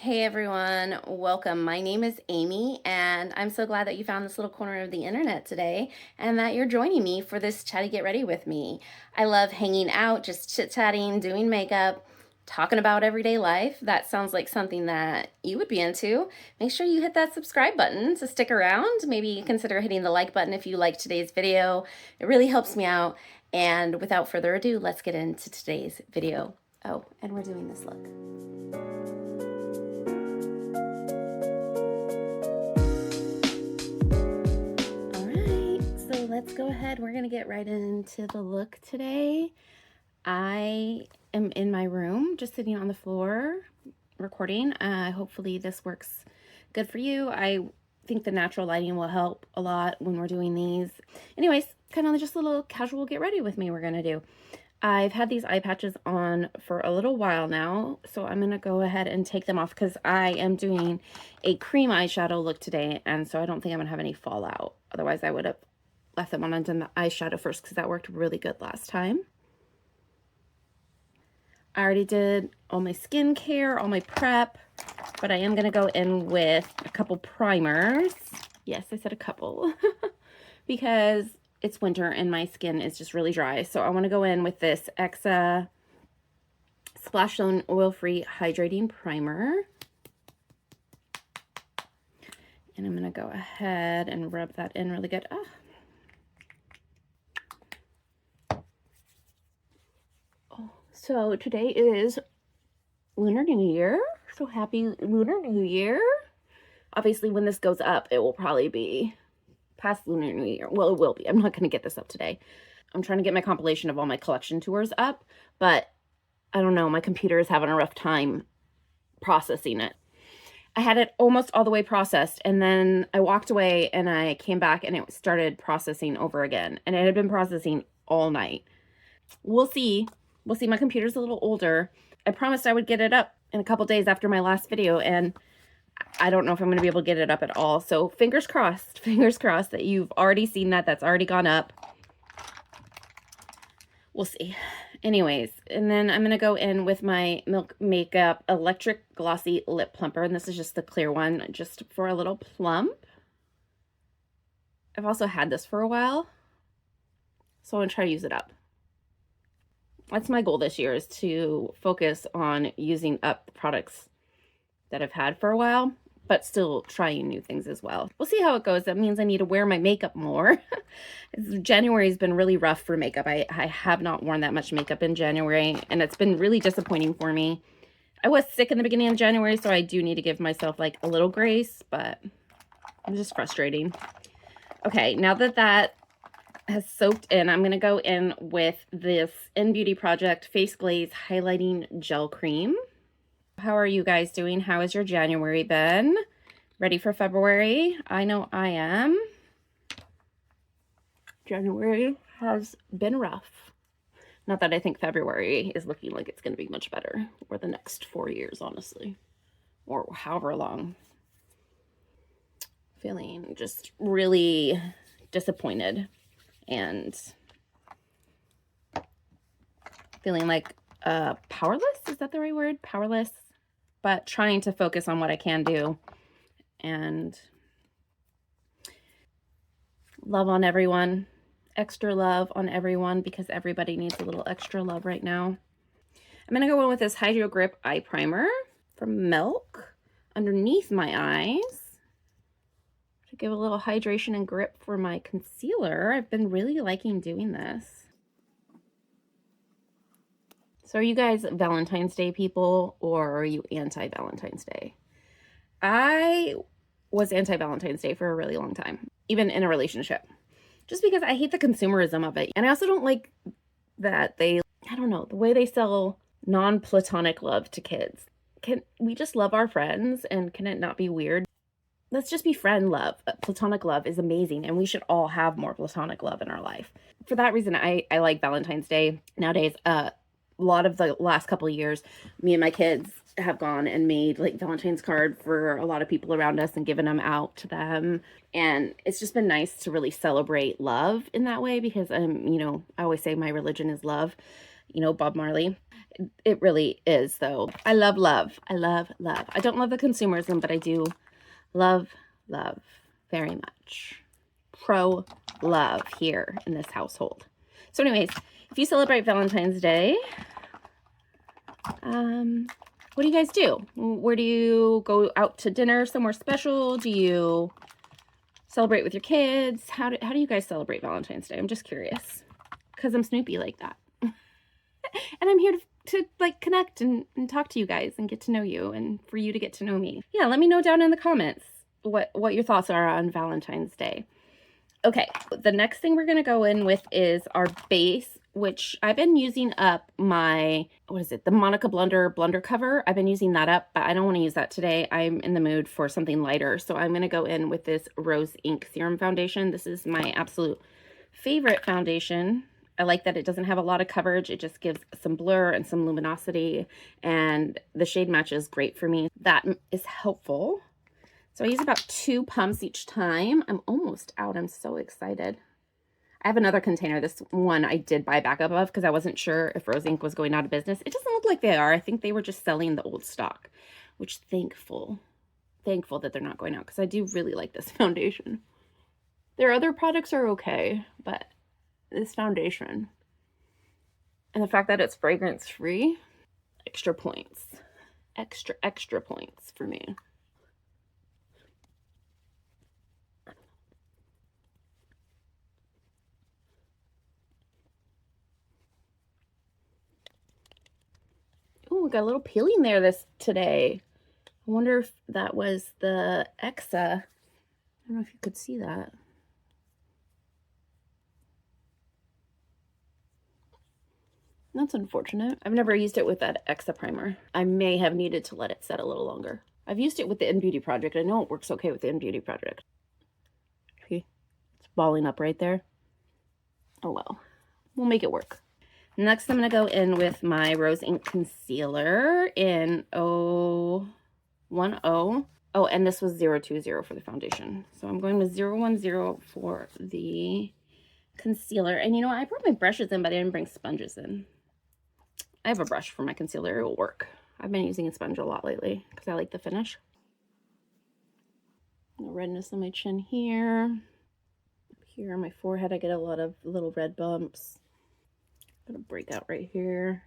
Hey everyone, welcome. My name is Amy, and I'm so glad that you found this little corner of the internet today and that you're joining me for this Chatty Get Ready with me. I love hanging out, just chit-chatting, doing makeup, talking about everyday life. That sounds like something that you would be into. Make sure you hit that subscribe button to stick around. Maybe consider hitting the like button if you like today's video. It really helps me out. And without further ado, let's get into today's video. Oh, and we're doing this look. Let's go ahead. We're going to get right into the look today. I am in my room, just sitting on the floor, recording. Hopefully this works good for you. I think the natural lighting will help a lot when we're doing these. Anyways, kind of just a little casual get ready with me we're going to do. I've had these eye patches on for a little while now, so I'm going to go ahead and take them off because I am doing a cream eyeshadow look today, and so I don't think I'm going to have any fallout. Otherwise, I would have left them on and done the eyeshadow first because that worked really good last time. I already did all my skincare, all my prep, but I am going to go in with a couple primers. Yes, I said a couple because it's winter and my skin is just really dry. So I want to go in with this Exa Splash Zone Oil-Free Hydrating Primer. And I'm going to go ahead and rub that in really good. So today is Lunar New Year, so happy Lunar New Year. Obviously, when this goes up, it will probably be past Lunar New Year. Well, it will be. I'm not going to get this up today. I'm trying to get my compilation of all my collection tours up, but I don't know. My computer is having a rough time processing it. I had it almost all the way processed, and then I walked away, and I came back, and it started processing over again, and it had been processing all night. We'll see. We'll see. My computer's a little older. I promised I would get it up in a couple days after my last video, and I don't know if I'm going to be able to get it up at all. So fingers crossed that you've already seen that. That's already gone up. We'll see. Anyways, and then I'm going to go in with my Milk Makeup Electric Glossy Lip Plumper, and this is just the clear one, just for a little plump. I've also had this for a while, so I'm going to try to use it up. That's my goal this year, is to focus on using up products that I've had for a while, but still trying new things as well. We'll see how it goes. That means I need to wear my makeup more. January has been really rough for makeup. I have not worn that much makeup in January, and it's been really disappointing for me. I was sick in the beginning of January, so I do need to give myself like a little grace, but it's just frustrating. Okay, now that that has soaked in, I'm going to go in with this In Beauty Project Face Glaze Highlighting Gel Cream. How are you guys doing? How has your January been? Ready for February? I know I am. January has been rough. Not that I think February is looking like it's going to be much better, or the next 4 years, honestly, or however long. Feeling just really disappointed and feeling like powerless. Is that the right word? Powerless, but trying to focus on what I can do and love on everyone, extra love on everyone, because everybody needs a little extra love right now. I'm going to go in with this Hydro Grip Eye Primer from Milk underneath my eyes to give a little hydration and grip for my concealer. I've been really liking doing this. So are you guys Valentine's Day people, or are you anti-Valentine's Day? I was anti-Valentine's Day for a really long time, even in a relationship, just because I hate the consumerism of it. And I also don't like that I don't know, the way they sell non-platonic love to kids. Can we just love our friends, and can it not be weird? Let's just be friend love. Platonic love is amazing, and we should all have more platonic love in our life. For that reason, I like Valentine's Day nowadays. A lot of the last couple of years, me and my kids have gone and made like Valentine's card for a lot of people around us and given them out to them. And it's just been nice to really celebrate love in that way, because, you know, I always say my religion is love. you know, Bob Marley. It really is, though. I love love. I love love. I don't love the consumerism, but I do love love very much. Pro love here in this household. So anyways, if you celebrate Valentine's Day, what do you guys do? Where do you go out to dinner somewhere special? Do you celebrate with your kids? How do you guys celebrate Valentine's Day? I'm just curious because I'm Snoopy like that. And I'm here to like connect and talk to you guys and get to know you and for you to get to know me. Yeah, let me know down in the comments what your thoughts are on Valentine's Day. Okay, the next thing we're going to go in with is our base, which I've been using up my, what is it, the Monica blender cover. I've been using that up, but I don't want to use that today. I'm in the mood for something lighter, so I'm going to go in with this Rose Ink Serum Foundation. This is my absolute favorite foundation. I like that it doesn't have a lot of coverage. It just gives some blur and some luminosity, and the shade match is great for me. That is helpful. So I use about 2 pumps each time. I'm almost out. I'm so excited. I have another container. This one I did buy backup of because I wasn't sure if Rose Ink was going out of business. It doesn't look like they are. I think they were just selling the old stock, which thankful that they're not going out because I do really like this foundation. Their other products are okay, but this foundation and the fact that it's fragrance free, extra points. Extra points for me. Oh, we got a little peeling there today. I wonder if that was the Exa. I don't know if you could see that. That's unfortunate. I've never used it with that Exa primer. I may have needed to let it set a little longer. I've used it with the In Beauty Project. I know it works okay with the In Beauty Project. See? It's balling up right there. Oh well. We'll make it work. Next, I'm going to go in with my Rose Ink Concealer in 010. Oh, and this was 020 for the foundation. So I'm going with 010 for the concealer. And you know what? I brought my brushes in, but I didn't bring sponges in. I have a brush for my concealer. It will work. I've been using a sponge a lot lately because I like the finish. The redness on my chin here. Here on my forehead, I get a lot of little red bumps. Gonna break out right here.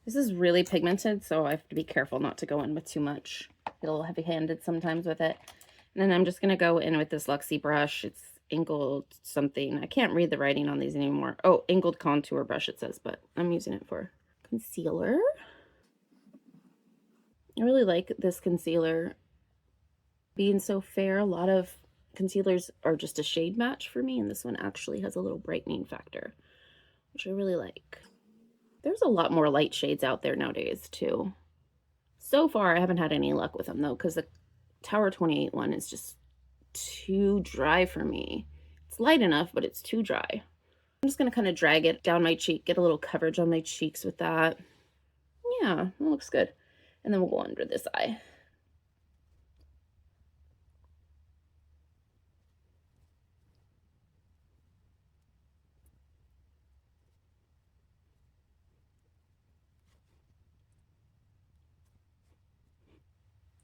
This is really pigmented, so I have to be careful not to go in with too much. Get a little heavy-handed sometimes with it. And then I'm just gonna go in with this Luxie brush. It's angled something. I can't read the writing on these anymore. Oh, angled contour brush it says, but I'm using it for concealer. I really like this concealer being so fair. A lot of concealers are just a shade match for me, and this one actually has a little brightening factor, which I really like. There's a lot more light shades out there nowadays too. So far, I haven't had any luck with them though, because the Tower 28 one is just too dry for me. It's light enough, but it's too dry. I'm just gonna kind of drag it down my cheek, get a little coverage on my cheeks with that. Yeah, it looks good. And then we'll go under this eye.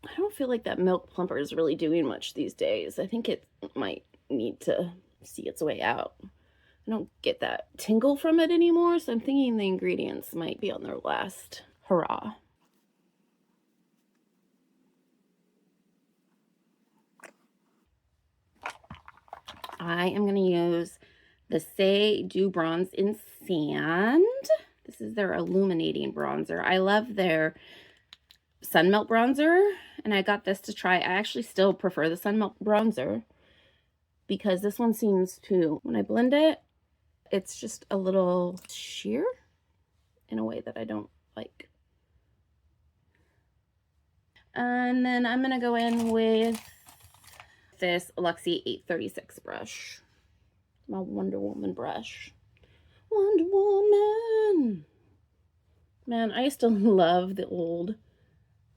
I don't feel like that Milk Plumper is really doing much these days. I think it might need to see its way out. I don't get that tingle from it anymore, so I'm thinking the ingredients might be on their last hurrah. I am going to use the Say Do Bronze in Sand. This is their illuminating bronzer. I love their Sun Melt bronzer, and I got this to try. I actually still prefer the Sun Melt bronzer because this one seems to, when I blend it, it's just a little sheer in a way that I don't like. And then I'm going to go in with this Luxie 836 brush, my Wonder Woman brush. Wonder Woman! Man, I used to love the old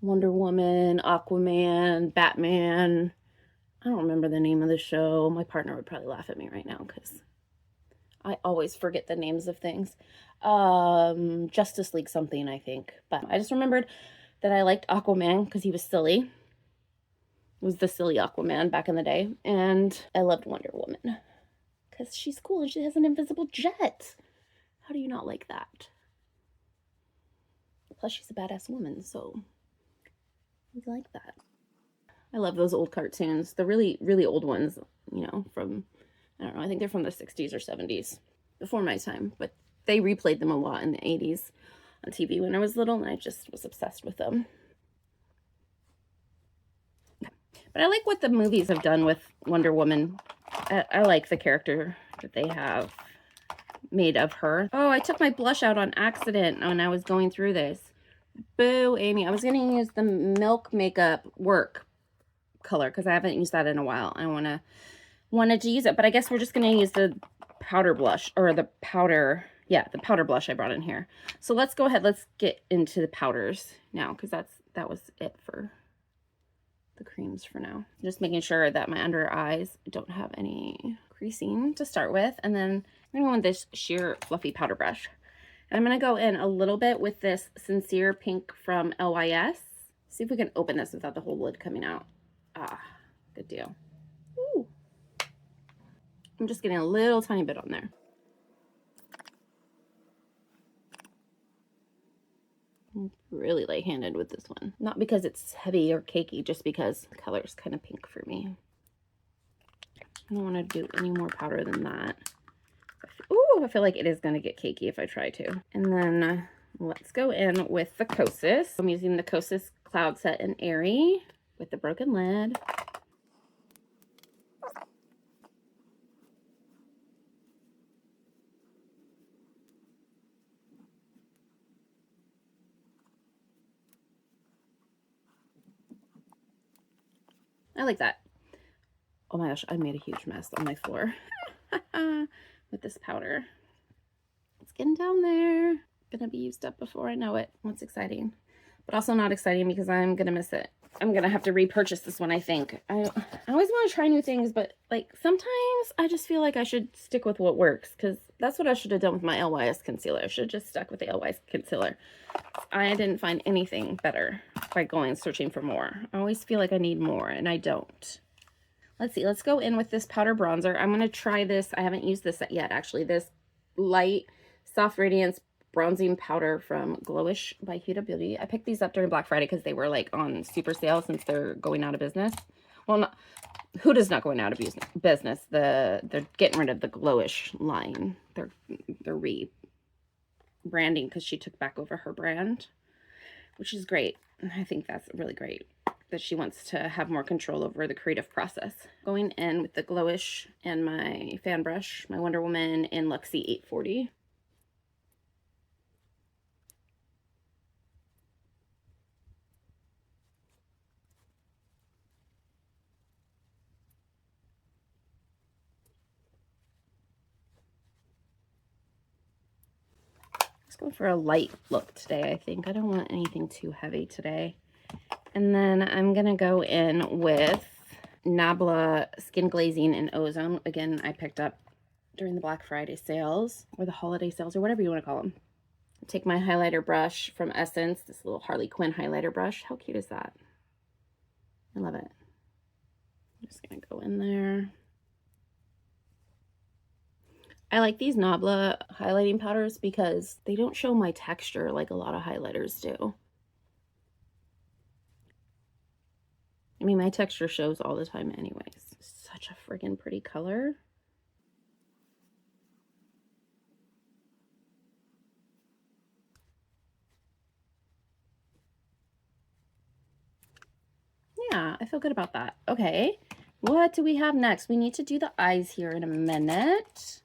Wonder Woman, Aquaman, Batman. I don't remember the name of the show. My partner would probably laugh at me right now because I always forget the names of things. Justice League something, I think. But I just remembered that I liked Aquaman because he was silly. Was the silly Aquaman back in the day. And I loved Wonder Woman because she's cool and she has an invisible jet. How do you not like that? Plus, she's a badass woman, so we like that. I love those old cartoons. The really, really old ones, you know, from, I don't know, I think they're from the 60s or 70s, before my time. But they replayed them a lot in the 80s on TV when I was little, and I just was obsessed with them. But I like what the movies have done with Wonder Woman. I like the character that they have made of her. Oh, I took my blush out on accident when I was going through this. Boo, Amy. I was going to use the Milk Makeup Work color because I haven't used that in a while. I wanted to use it, but I guess we're just going to use the powder blush, or the powder, yeah, the powder blush I brought in here. So let's go ahead. Let's get into the powders now because that was it for the creams for now. Just making sure that my under eyes don't have any creasing to start with. And then I'm going to go with this sheer fluffy powder brush. And I'm going to go in a little bit with this Sincere Pink from LYS. See if we can open this without the whole lid coming out. Ah, good deal. Ooh. I'm just getting a little tiny bit on there. I'm really light-handed with this one. Not because it's heavy or cakey, just because the color is kind of pink for me. I don't want to do any more powder than that. Ooh, I feel like it is going to get cakey if I try to. And then let's go in with the Kosas. I'm using the Kosas Cloud Set in Airy with the broken lid. I like that. Oh my gosh, I made a huge mess on my floor with this powder. It's getting down there. Gonna be used up before I know it. What's exciting, but also not exciting because I'm gonna miss it. I'm gonna have to repurchase this one, I think. I always want to try new things, but like sometimes I just feel like I should stick with what works, because that's what I should have done with my LYS concealer. I should have just stuck with the LYS concealer. I didn't find anything better by going searching for more. I always feel like I need more, and I don't. Let's see. Let's go in with this powder bronzer. I'm going to try this. I haven't used this yet, actually. This Light Soft Radiance bronzing powder from Glowish by Huda Beauty. I picked these up during Black Friday because they were like on super sale since they're going out of business. Well, not, Huda's not going out of business. They're getting rid of the Glowish line. They're rebranding because she took back over her brand, which is great. I think that's really great that she wants to have more control over the creative process. Going in with the Glowish and my fan brush, my Wonder Woman in Luxie 840. Let's go for a light look today, I think. I don't want anything too heavy today. And then I'm going to go in with Nabla Skin Glazing in Ozone. Again, I picked up during the Black Friday sales, or the holiday sales, or whatever you want to call them. Take my highlighter brush from Essence, this little Harley Quinn highlighter brush. How cute is that? I love it. I'm just going to go in there. I like these Nabla highlighting powders because they don't show my texture like a lot of highlighters do. I mean, my texture shows all the time anyways. Such a friggin' pretty color. Yeah, I feel good about that. Okay, what do we have next? We need to do the eyes here in a minute.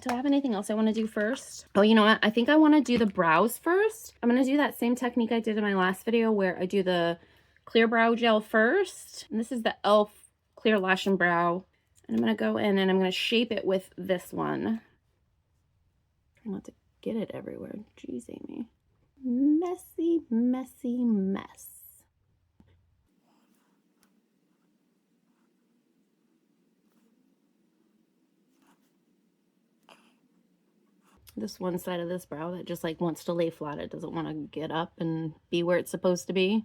Do I have anything else I want to do first? Oh, you know what? I think I want to do the brows first. I'm going to do that same technique I did in my last video where I do the clear brow gel first. And this is the e.l.f. Clear Lash and Brow. And I'm going to go in and I'm going to shape it with this one. Try not to get it everywhere. Jeez, Amy. Messy, messy mess. this one side of this brow that just like wants to lay flat. It doesn't want to get up and be where it's supposed to be.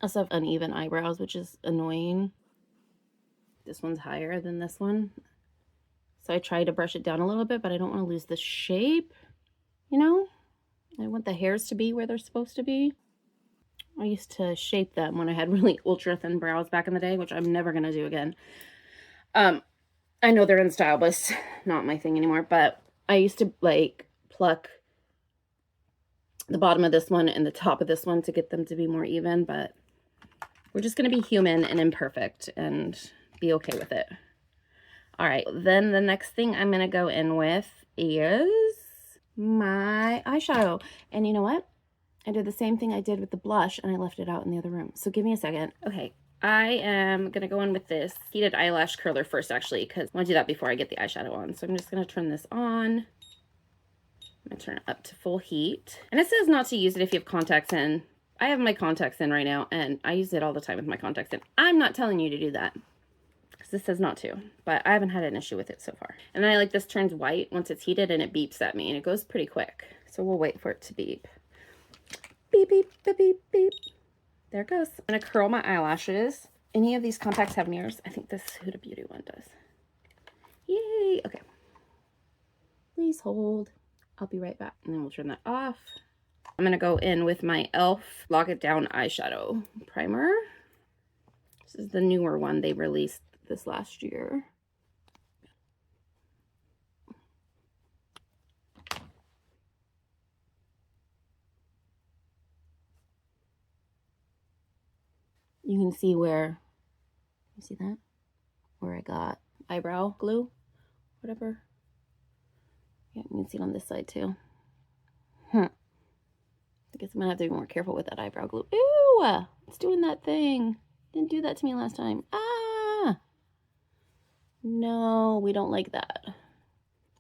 I also have uneven eyebrows, which is annoying. This one's higher than this one. So I try to brush it down a little bit, but I don't want to lose the shape, you know? I want the hairs to be where they're supposed to be. I used to shape them when I had really ultra thin brows back in the day, which I'm never going to do again. I know they're in style, but it's not my thing anymore. But I used to like pluck the bottom of this one and the top of this one to get them to be more even, but we're just going to be human and imperfect and be okay with it. All right, then the next thing I'm going to go in with is my eyeshadow. And you know what? I did the same thing I did with the blush, and I left it out in the other room. So give me a second. Okay, I am going to go in with this heated eyelash curler first, actually, because I want to do that before I get the eyeshadow on. So I'm just going to turn this on. I'm going to turn it up to full heat. And it says not to use it if you have contacts in. I have my contacts in right now, and I use it all the time with my contacts in. I'm not telling you to do that, because this says not to, but I haven't had an issue with it so far. And then I like this turns white once it's heated, and it beeps at me, and it goes pretty quick. So we'll wait for it to beep. Beep, beep, beep, beep, beep. There it goes. I'm going to curl my eyelashes. Any of these contacts have mirrors? I think this Huda Beauty one does. Yay. Okay. Please hold. I'll be right back. And then we'll turn that off. I'm going to go in with my e.l.f. Lock It Down eyeshadow primer. This is the newer one they released this last year. You can see where, you see that? Where I got eyebrow glue, whatever. Yeah, you can see it on this side too. I guess I'm gonna have to be more careful with that eyebrow glue. Ew! It's doing that thing. Didn't do that to me last time. Ah! No, we don't like that.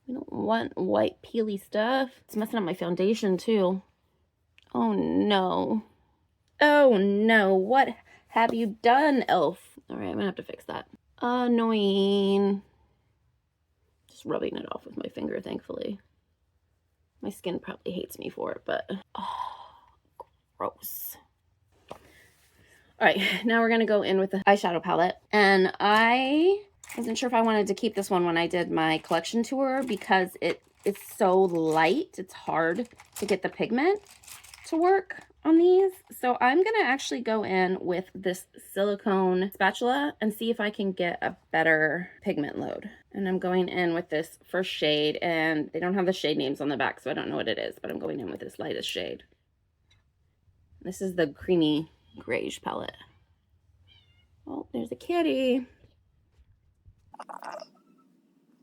We don't want white peely stuff. It's messing up my foundation too. Oh no. Oh no, what have you done, e.l.f.? All right, I'm gonna have to fix that. Annoying. Just rubbing it off with my finger, thankfully. My skin probably hates me for it, but oh, gross. All right, now we're gonna go in with the eyeshadow palette. And I wasn't sure if I wanted to keep this one when I did my collection tour because it's so light. It's hard to get the pigment to work on these. So I'm gonna actually go in with this silicone spatula and see if I can get a better pigment load. And I'm going in with this first shade, and they don't have the shade names on the back, so I don't know what it is, but I'm going in with this lightest shade. This is the creamy grayish palette. Oh, there's a kitty.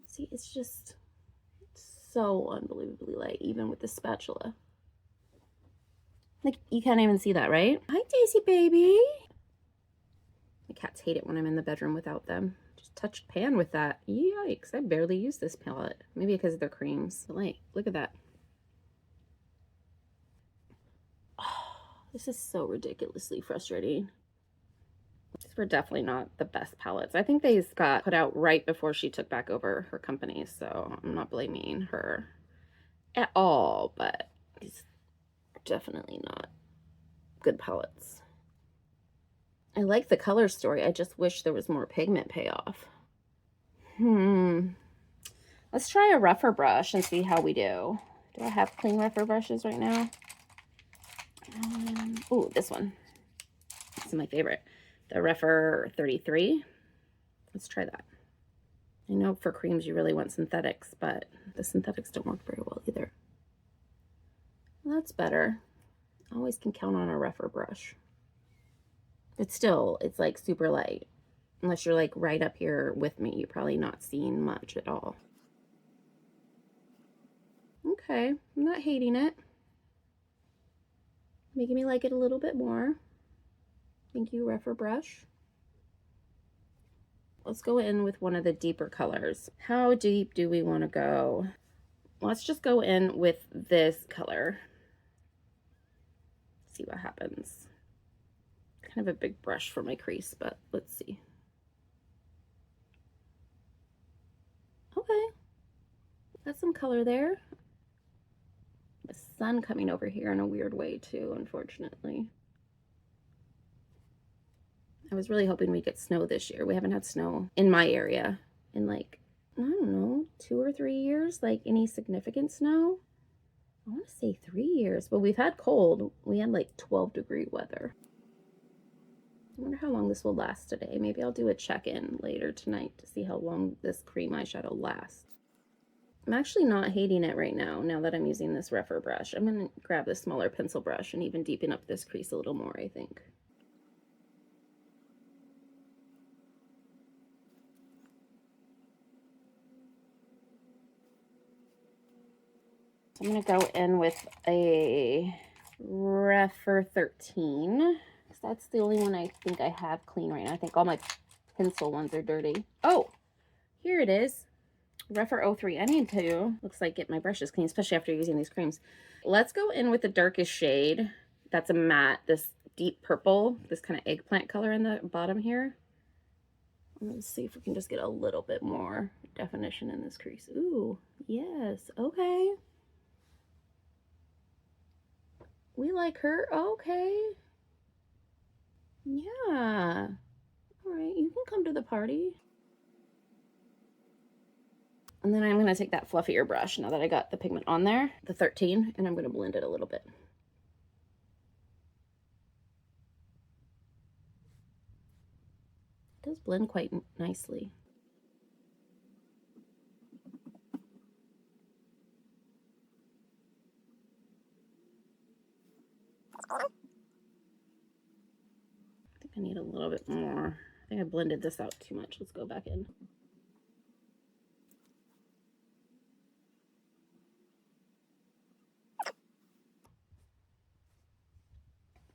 See, it's just so unbelievably light, even with the spatula. Like, you can't even see that, right? Hi, Daisy baby. The cats hate it when I'm in the bedroom without them. Just touch pan with that. Yikes, I barely use this palette. Maybe because they're creams. But like, look at that. Oh, this is so ridiculously frustrating. These were definitely not the best palettes. I think these got put out right before she took back over her company, so I'm not blaming her at all, but these are definitely not good palettes. I like the color story. I just wish there was more pigment payoff. Let's try a rougher brush and see how we do. Do I have clean rougher brushes right now? Oh, this one. This is my favorite. The Rougher 33. Let's try that. I know for creams you really want synthetics, but the synthetics don't work very well either. Well, that's better. I always can count on a rougher brush. But still, it's like super light. Unless you're like right up here with me, you're probably not seeing much at all. Okay, I'm not hating it. Making me like it a little bit more. Thank you, rougher brush. Let's go in with one of the deeper colors. How deep do we want to go? Let's just go in with this color. See what happens. Kind of a big brush for my crease, but let's see. Okay. Got some color there. The sun coming over here in a weird way too, unfortunately. I was really hoping we'd get snow this year. We haven't had snow in my area in like, I don't know, 2 or 3 years, like any significant snow. I want to say 3 years, but we've had cold. We had like 12-degree weather. I wonder how long this will last today. Maybe I'll do a check-in later tonight to see how long this cream eyeshadow lasts. I'm actually not hating it right now, now that I'm using this rougher brush. I'm going to grab the smaller pencil brush and even deepen up this crease a little more, I think. So I'm going to go in with a rougher 13. Because that's the only one I think I have clean right now. I think all my pencil ones are dirty. Oh, here it is. Rougher 03. I need to, looks like, get my brushes clean, especially after using these creams. Let's go in with the darkest shade. That's a matte, this deep purple, this kind of eggplant color in the bottom here. Let's see if we can just get a little bit more definition in this crease. Ooh, yes, okay. We like her, okay. Yeah. All right, you can come to the party. And then I'm going to take that fluffier brush, now that I got the pigment on there, the 13, and I'm going to blend it a little bit. It does blend quite nicely. I think I need a little bit more. I think I blended this out too much. Let's go back in.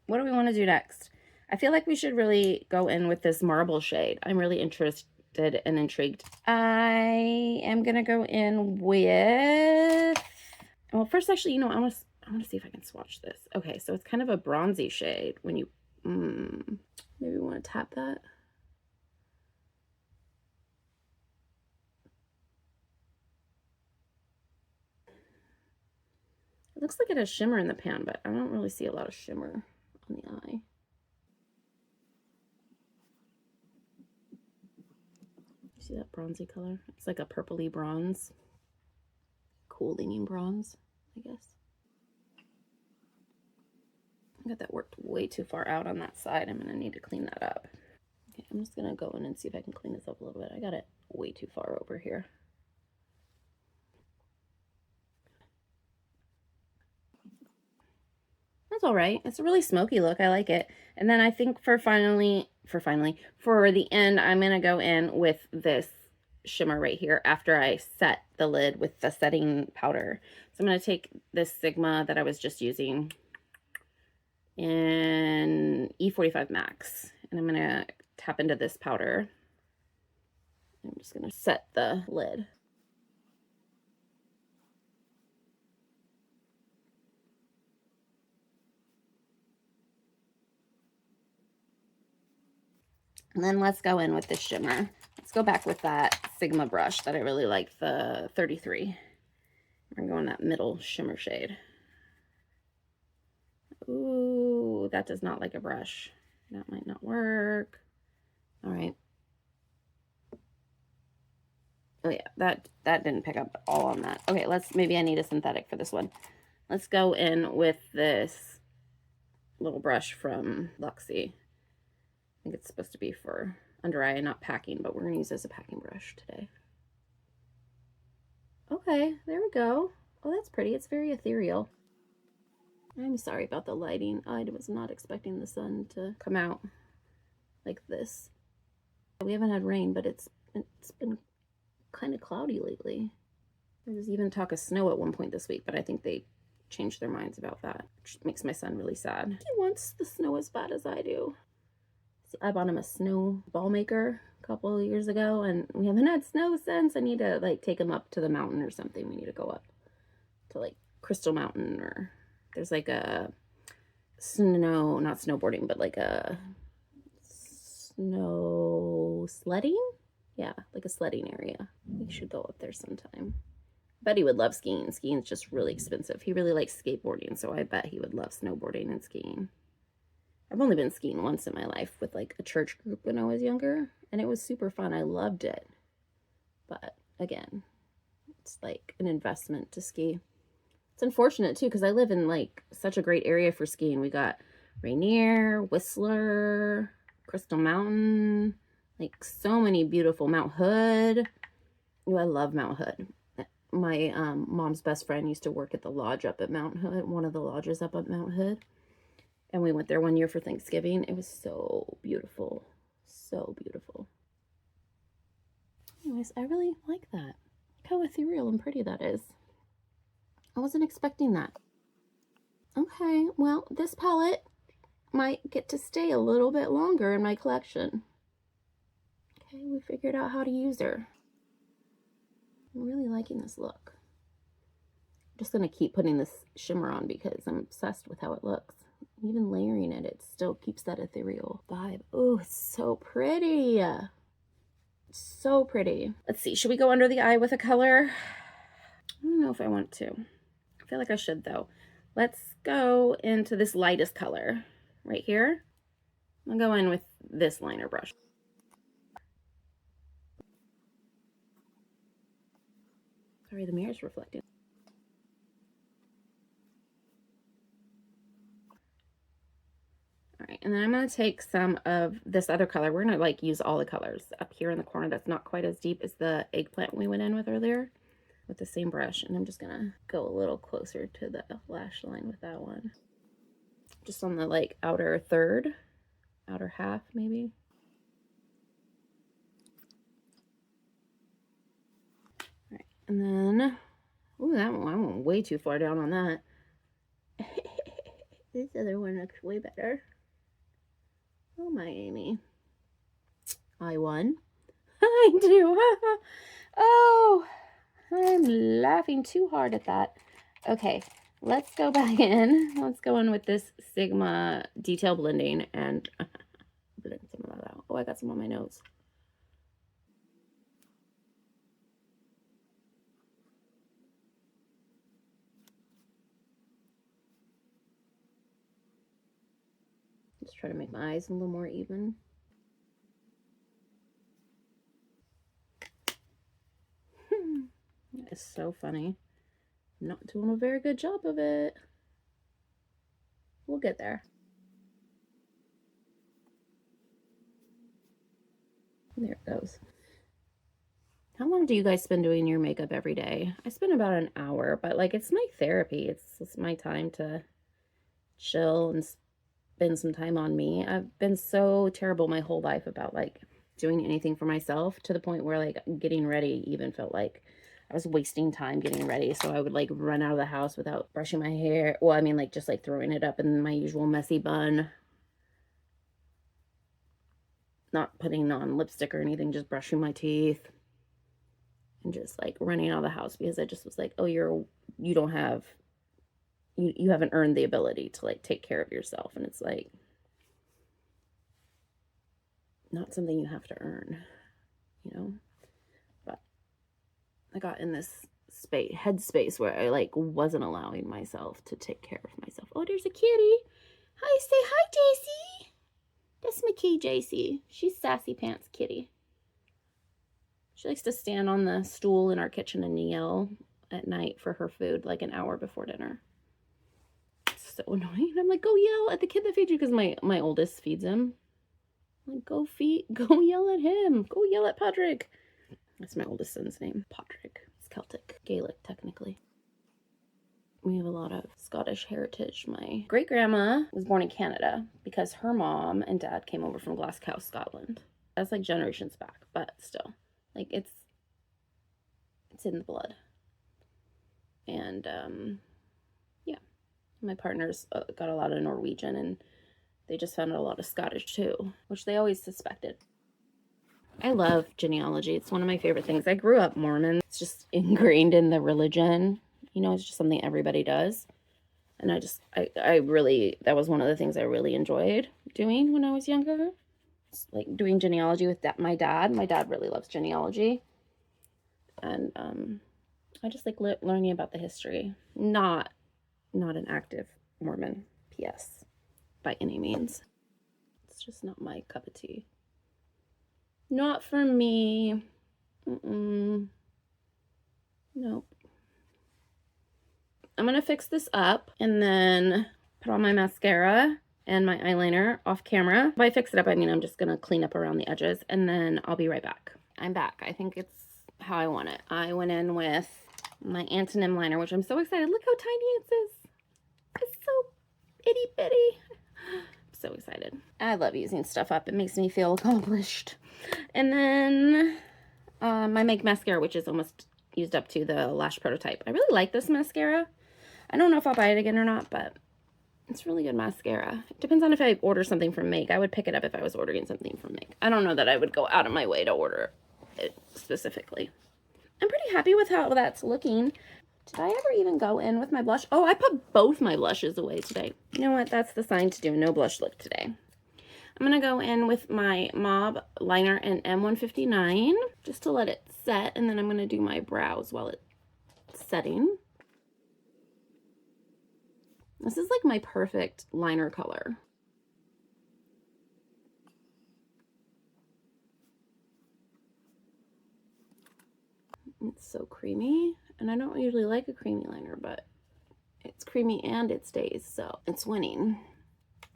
What do we want to do next? I feel like we should really go in with this marble shade. I'm really interested and intrigued. I am going to go in with, well, first, actually, you know, I want to see if I can swatch this. Okay, so it's kind of a bronzy shade when you, maybe we want to tap that. It looks like it has shimmer in the pan, but I don't really see a lot of shimmer on the eye. You see that bronzy color? It's like a purpley bronze. Cool leaning bronze, I guess. I got that worked way too far out on that side. I'm gonna need to clean that up. Okay, I'm just gonna go in and see if I can clean this up a little bit. I got it way too far over here. That's all right. It's a really smoky look. I like it. And then I think for the end, I'm gonna go in with this shimmer right here after I set the lid with the setting powder. So I'm gonna take this Sigma that I was just using in E45 Max, and I'm gonna tap into this powder. I'm just gonna set the lid. And then let's go in with the shimmer. Let's go back with that Sigma brush that I really like, the 33. We're going that middle shimmer shade. Ooh, that does not like a brush. That might not work. All right. Oh yeah, that didn't pick up all on that. Okay, maybe I need a synthetic for this one. Let's go in with this little brush from Luxie. I think it's supposed to be for under eye and not packing, but we're gonna use it as a packing brush today. Okay, there we go. Oh, that's pretty. It's very ethereal. I'm sorry about the lighting. I was not expecting the sun to come out like this. We haven't had rain, but it's been kind of cloudy lately. There was even talk of snow at one point this week, but I think they changed their minds about that, which makes my son really sad. He wants the snow as bad as I do. See, I bought him a snow ball maker a couple of years ago, and we haven't had snow since. I need to like take him up to the mountain or something. We need to go up to like Crystal Mountain, or there's like a snow, not snowboarding, but like a snow sledding. Yeah, like a sledding area. We should go up there sometime. Bet he would love skiing. Skiing's just really expensive. He really likes skateboarding, so I bet he would love snowboarding and skiing. I've only been skiing once in my life with like a church group when I was younger, and it was super fun. I loved it. But again, it's like an investment to ski. It's unfortunate too, because I live in like such a great area for skiing. We got Rainier, Whistler, Crystal Mountain, like so many beautiful, Mount Hood. Oh, I love Mount Hood. My mom's best friend used to work at the lodge up at Mount Hood, one of the lodges up at Mount Hood. And we went there one year for Thanksgiving. It was so beautiful. So beautiful. Anyways, I really like that. Look how ethereal and pretty that is. I wasn't expecting that. Okay, well, this palette might get to stay a little bit longer in my collection. Okay, we figured out how to use her. I'm really liking this look. I'm just going to keep putting this shimmer on because I'm obsessed with how it looks. Even layering it, it still keeps that ethereal vibe. Oh, it's so pretty. So pretty. Let's see, should we go under the eye with a color? I don't know if I want to. I feel like I should though. Let's go into this lightest color right here. I'll go in with this liner brush. Sorry, the mirror's reflecting. All right, and then I'm going to take some of this other color. We're going to like use all the colors up here in the corner that's not quite as deep as the eggplant we went in with earlier with the same brush. And I'm just going to go a little closer to the lash line with that one. Just on the like outer third, outer half maybe. All right, and then, ooh, that one, I went way too far down on that. This other one looks way better. Oh my Amy. I won. I do. Oh, I'm laughing too hard at that. Okay, let's go back in. Let's go in with this Sigma detail blending and blend some of that out. Oh, I got some on my nose. Just try to make my eyes a little more even. That is so funny. I'm not doing a very good job of it. We'll get there. There it goes. How long do you guys spend doing your makeup every day? I spend about an hour, but like it's my therapy. It's my time to chill and spend some time on me. I've been so terrible my whole life about like doing anything for myself to the point where like getting ready even felt like I was wasting time getting ready. So I would like run out of the house without brushing my hair. Well, I mean like just like throwing it up in my usual messy bun. Not putting on lipstick or anything, just brushing my teeth. And just like running out of the house because I just was like, oh, you haven't earned the ability to like take care of yourself. And it's like not something you have to earn, you know. But I got in this headspace where I like wasn't allowing myself to take care of myself. Oh, there's a kitty. Hi, say hi, JC. That's my key, JC. She's Sassy Pants Kitty. She likes to stand on the stool in our kitchen and yell at night for her food like an hour before dinner. It's so annoying. I'm like, go yell at the kid that feeds you, because my oldest feeds him. I'm like, go yell at him. Go yell at Patrick. That's my oldest son's name, Patrick. It's Celtic, Gaelic technically. We have a lot of Scottish heritage. My great-grandma was born in Canada because her mom and dad came over from Glasgow, Scotland. That's like generations back, but still. Like it's in the blood. And yeah, my partner's got a lot of Norwegian, and they just found out a lot of Scottish too, which they always suspected. I love genealogy. It's one of my favorite things. I grew up Mormon. It's just ingrained in the religion. You know, it's just something everybody does. And I really, that was one of the things I really enjoyed doing when I was younger. It's like doing genealogy with my dad. My dad really loves genealogy. And I just like learning about the history. Not an active Mormon, P.S. by any means. It's just not my cup of tea. Not for me. Nope. I'm gonna fix this up and then put on my mascara and my eyeliner off camera. By fix it up, I mean I'm just gonna clean up around the edges and then I'll be right back. I'm back. I think it's how I want it. I went in with my Antonym liner, which I'm so excited. Look how tiny it is. It's so itty bitty. I'm so excited. I love using stuff up. It makes me feel accomplished. And then my Make mascara, which is almost used up to the lash prototype. I really like this mascara. I don't know if I'll buy it again or not, but it's really good mascara. It depends on if I order something from Make. I would pick it up if I was ordering something from Make. I don't know that I would go out of my way to order it specifically. I'm pretty happy with how that's looking. Did I ever even go in with my blush? Oh, I put both my blushes away today. You know what? That's the sign to do. No blush look today. I'm going to go in with my Mauve liner in M159 just to let it set, and then I'm going to do my brows while it's setting. This is like my perfect liner color. It's so creamy, and I don't usually like a creamy liner, but it's creamy and it stays, so it's winning.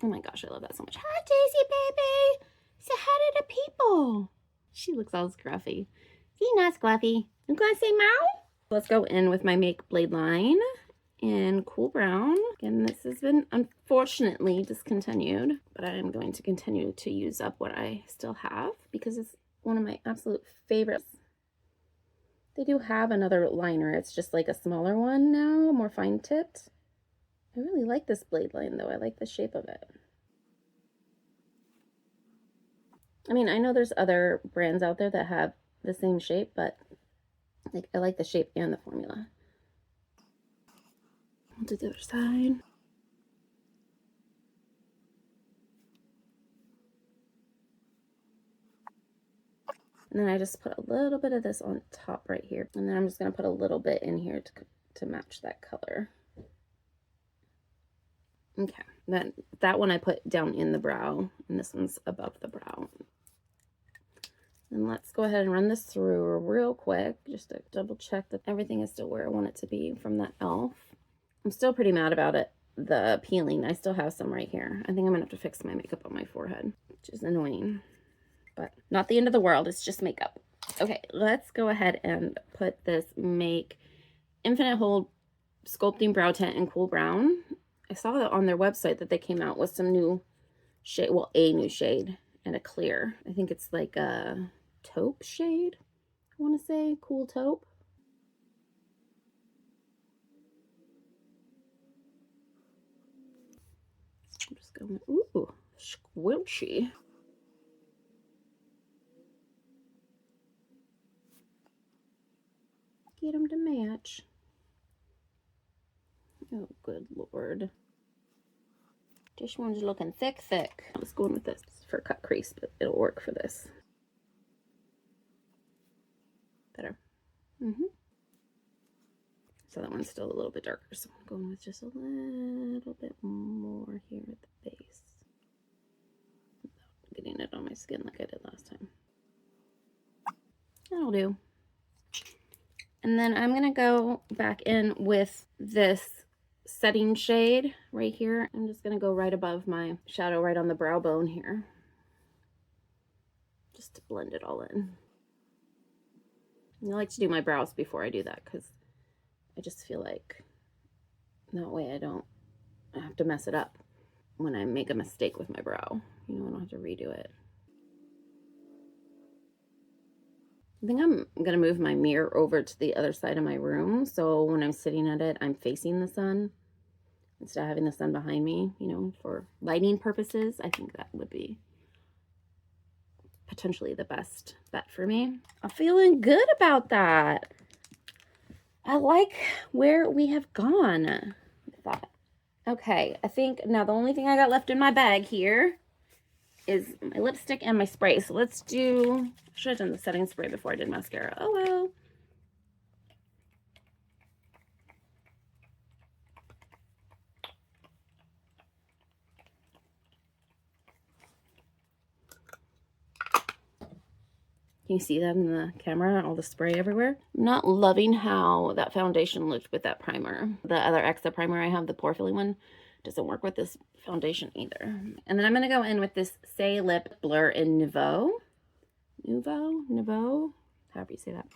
Oh my gosh, I love that so much. Hi, Daisy baby. Say hi to the people. She looks all scruffy. She's not scruffy. You gonna say meow? Let's go in with my Make Blade line in Cool Brown. Again, this has been unfortunately discontinued, but I am going to continue to use up what I still have because it's one of my absolute favorites. They do have another liner. It's just like a smaller one now, more fine tipped. I really like this blade line though. I like the shape of it. I mean, I know there's other brands out there that have the same shape, but like I like the shape and the formula. I'll do the other side. And then I just put a little bit of this on top right here. And then I'm just going to put a little bit in here to match that color. Okay, then that one I put down in the brow, and this one's above the brow. And let's go ahead and run this through real quick, just to double check that everything is still where I want it to be from that e.l.f. I'm still pretty mad about it, the peeling. I still have some right here. I think I'm gonna have to fix my makeup on my forehead, which is annoying, but not the end of the world. It's just makeup. Okay, let's go ahead and put this Make Infinite Hold Sculpting Brow Tint in Cool Brown. I saw that on their website that they came out with some new shade, well, a new shade and a clear. I think it's like a taupe shade, I want to say, cool taupe. I'm just going, ooh, squilchy. Get them to match. Oh, good Lord. This one's looking thick, thick. Let's go in with this for cut crease, but it'll work for this. Better. So that one's still a little bit darker, so I'm going with just a little bit more here at the base. Without getting it on my skin like I did last time. That'll do. And then I'm gonna go back in with this setting shade right here. I'm just gonna go right above my shadow, right on the brow bone here, just to blend it all in. And I like to do my brows before I do that because I just feel like that way I don't have to mess it up when I make a mistake with my brow. You know, I don't have to redo it. I think I'm gonna move my mirror over to the other side of my room, so when I'm sitting at it, I'm facing the sun instead of having the sun behind me, you know, for lighting purposes. I think that would be potentially the best bet for me. I'm feeling good about that. I like where we have gone with that. Okay, I think now the only thing I got left in my bag here is my lipstick and my spray. So let's do, I should have done the setting spray before I did mascara. Oh well. Can you see that in the camera? All the spray everywhere. I'm not loving how that foundation looked with that primer. The other Extra primer I have, the pore filling one, doesn't work with this foundation either. And then I'm gonna go in with this Say Lip Blur in Nouveau, however you say that.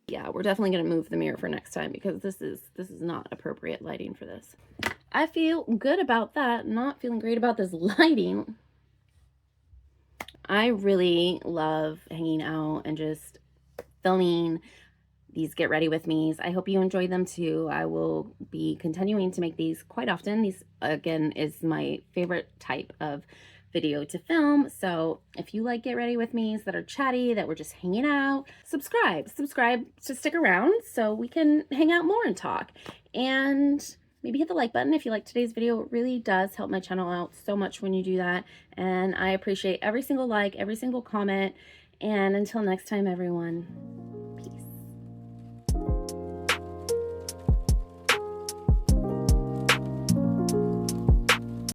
Yeah, we're definitely gonna move the mirror for next time because this is not appropriate lighting for this. I feel good about that. Not feeling great about this lighting. I really love hanging out and just filming these get ready with me's. I hope you enjoy them too. I will be continuing to make these quite often. These, again, is my favorite type of video to film. So if you like get ready with me's that are chatty, that we're just hanging out, subscribe to stick around so we can hang out more and talk. And maybe hit the like button if you like today's video. It really does help my channel out so much when you do that. And I appreciate every single like, every single comment. And until next time, everyone.